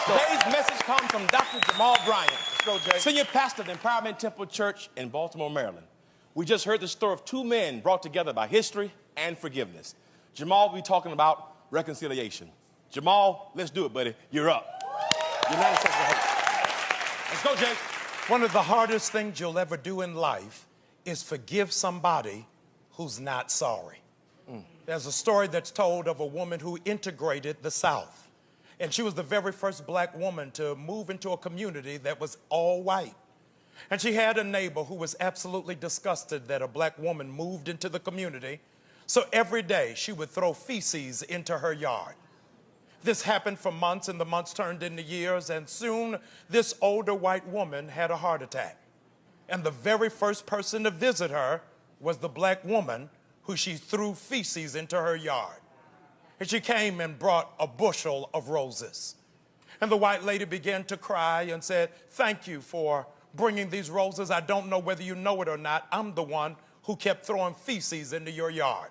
Today's message comes from Dr. Jamal Bryant, senior pastor of the Empowerment Temple Church in Baltimore, Maryland. We just heard the story of two men brought together by history and forgiveness. Jamal will be talking about reconciliation. Jamal, let's do it, buddy. You're up. You're 90 seconds to host. Let's go, Jay. One of the hardest things you'll ever do in life is forgive somebody who's not sorry. There's a story that's told of a woman who integrated the South. And she was the very first black woman to move into a community that was all white. And she had a neighbor who was absolutely disgusted that a black woman moved into the community. So every day she would throw feces into her yard. This happened for months, and the months turned into years, and soon this older white woman had a heart attack. And the very first person to visit her was the black woman who she threw feces into her yard. And she came and brought a bushel of roses. And the white lady began to cry and said, "Thank you for bringing these roses. I don't know whether you know it or not. I'm the one who kept throwing feces into your yard."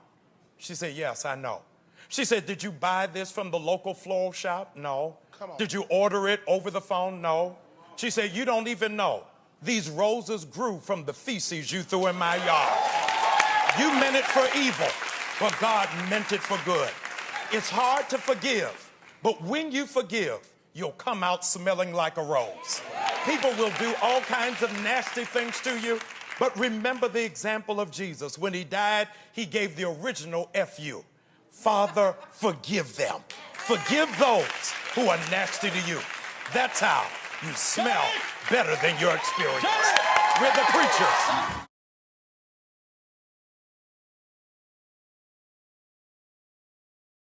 She said, "Yes, I know." She said, "Did you buy this from the local floral shop?" "No." Come on. "Did you order it over the phone?" "No." She said, "You don't even know. These roses grew from the feces you threw in my yard. You meant it for evil, but God meant it for good." It's hard to forgive, but when you forgive, you'll come out smelling like a rose. People will do all kinds of nasty things to you, but remember the example of Jesus. When he died, he gave the original FU. Father, forgive them. Forgive those who are nasty to you. That's how you smell better than your experience. We're the preachers.